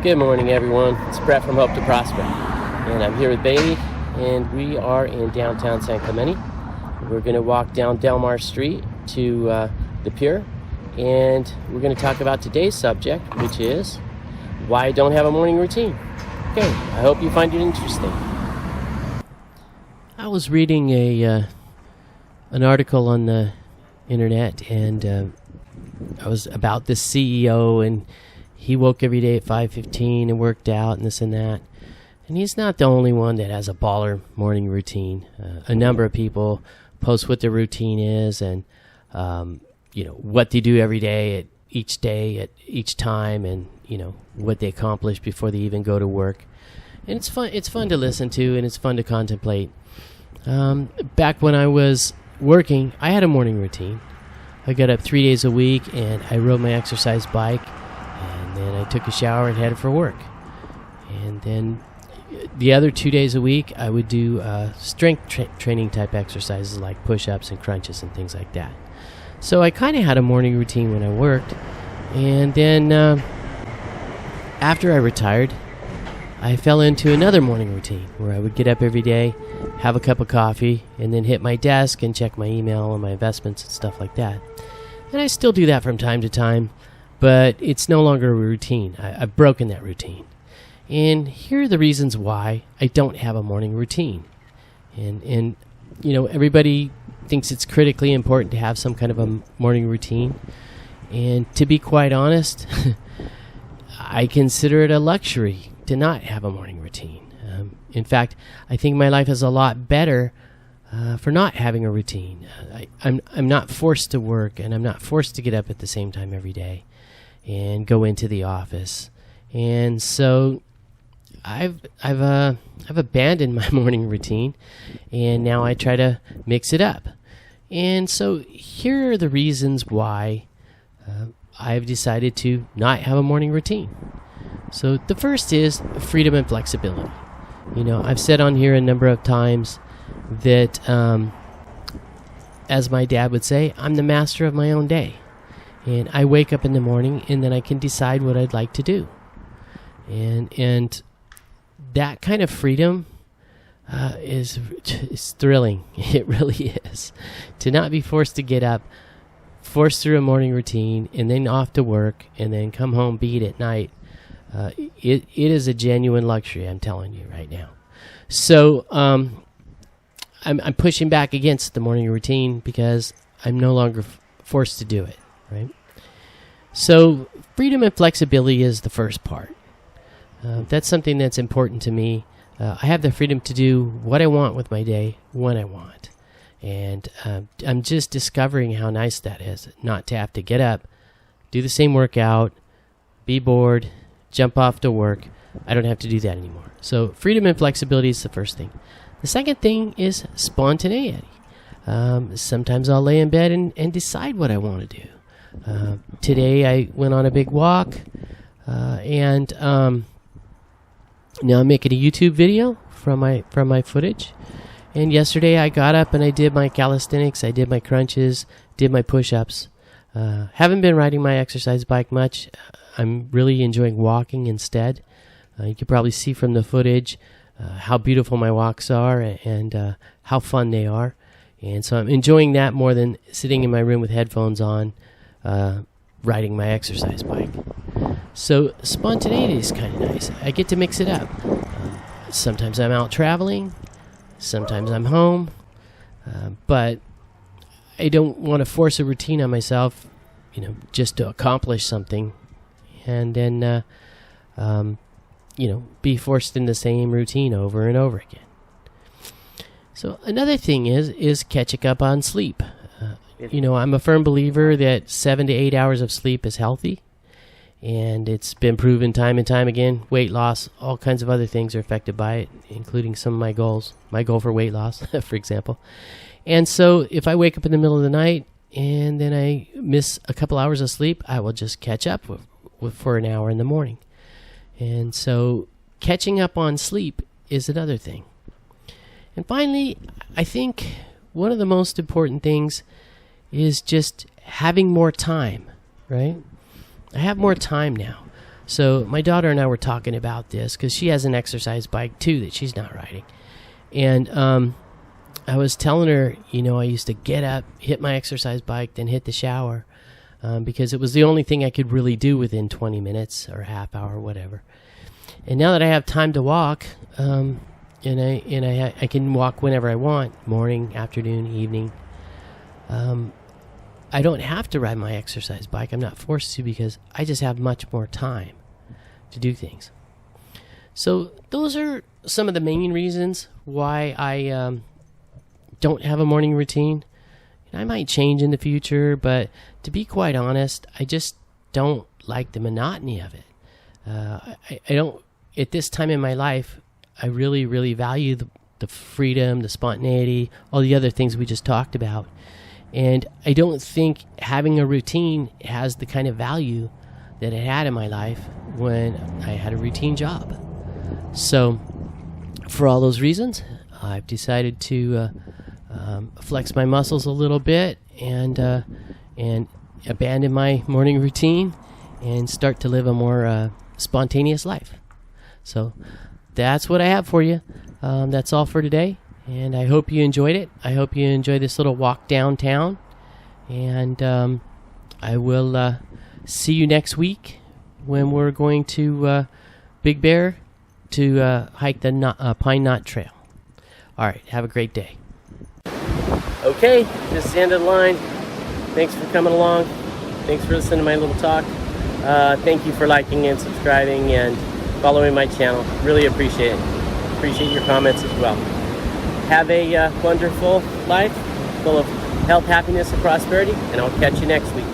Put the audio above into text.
Good morning, everyone. It's Brett from Hope to Prosper, and I'm here with Bailey, and we are in downtown San Clemente. We're going to walk down Delmar Street to the pier, and we're going to talk about today's subject, which is why I don't have a morning routine. Okay, I hope you find it interesting. I was reading an article on the internet, and I was about this CEO, and he woke every day at 5:15 and worked out and this and that. And he's not the only one that has a baller morning routine. A number of people post what their routine is and what they do every day at each time, and what they accomplish before they even go to work. And it's fun. It's fun to listen to, and it's fun to contemplate. Back when I was working, I had a morning routine. I got up 3 days a week, and I rode my exercise bike. And then I took a shower and headed for work. And then the other 2 days a week, I would do strength training type exercises like push-ups and crunches and things like that. So I kind of had a morning routine when I worked. And then after I retired, I fell into another morning routine where I would get up every day, have a cup of coffee, and then hit my desk and check my email and my investments and stuff like that. And I still do that from time to time. But it's no longer a routine. I've broken that routine. And here are the reasons why I don't have a morning routine. And everybody thinks it's critically important to have some kind of a morning routine. And to be quite honest, I consider it a luxury to not have a morning routine. In fact, I think my life is a lot better for not having a routine. I'm not forced to work, and I'm not forced to get up at the same time every day and go into the office. And so I've abandoned my morning routine, and now I try to mix it up. And so here are the reasons why I've decided to not have a morning routine. So the first is freedom and flexibility. I've said on here a number of times that, as my dad would say, I'm the master of my own day. And I wake up in the morning, and then I can decide what I'd like to do. And that kind of freedom is thrilling. It really is. To not be forced to get up, forced through a morning routine, and then off to work, and then come home beat at night. It is a genuine luxury, I'm telling you right now. So I'm pushing back against the morning routine because I'm no longer forced to do it. Right? So freedom and flexibility is the first part. That's something that's important to me. I have the freedom to do what I want with my day when I want. And I'm just discovering how nice that is, not to have to get up, do the same workout, be bored, jump off to work. I don't have to do that anymore. So freedom and flexibility is the first thing. The second thing is spontaneity. Sometimes I'll lay in bed and decide what I want to do. Today I went on a big walk, and now I'm making a YouTube video from my footage. And yesterday I got up and I did my calisthenics, I did my crunches, did my push-ups. Haven't been riding my exercise bike much. I'm really enjoying walking instead. You can probably see from the footage how beautiful my walks are and how fun they are. And so I'm enjoying that more than sitting in my room with headphones on, riding my exercise bike. So spontaneity is kind of nice. I get to mix it up. Sometimes I'm out traveling, sometimes I'm home, but I don't want to force a routine on myself, just to accomplish something, and then be forced in the same routine over and over again. So another thing is catching up on sleep. I'm a firm believer that 7 to 8 hours of sleep is healthy, and it's been proven time and time again. Weight loss, all kinds of other things are affected by it, including some of my goals. My goal for weight loss, for example. And so if I wake up in the middle of the night and then I miss a couple hours of sleep, I will just catch up for an hour in the morning. And so catching up on sleep is another thing. And finally, I think one of the most important things is just having more time, right? I have more time now. So my daughter and I were talking about this because she has an exercise bike too that she's not riding. And I was telling her, I used to get up, hit my exercise bike, then hit the shower because it was the only thing I could really do within 20 minutes or a half hour, whatever. And now that I have time to walk, and I can walk whenever I want, morning, afternoon, evening, I don't have to ride my exercise bike. I'm not forced to because I just have much more time to do things. So those are some of the main reasons why I don't have a morning routine. I might change in the future, but to be quite honest, I just don't like the monotony of it. I don't, at this time in my life, I really, really value the freedom, the spontaneity, all the other things we just talked about. And I don't think having a routine has the kind of value that it had in my life when I had a routine job. So for all those reasons, I've decided to flex my muscles a little bit and abandon my morning routine and start to live a more spontaneous life. So that's what I have for you. That's all for today, and I hope you enjoyed it. I hope you enjoyed this little walk downtown, and I will see you next week when we're going to Big Bear to hike the Pine Knot Trail. All right, have a great day. Okay, this is the end of the line. Thanks for coming along. Thanks for listening to my little talk. Thank you for liking and subscribing and following my channel. Really appreciate it. Appreciate your comments as well. Have a wonderful life full of health, happiness, and prosperity, and I'll catch you next week.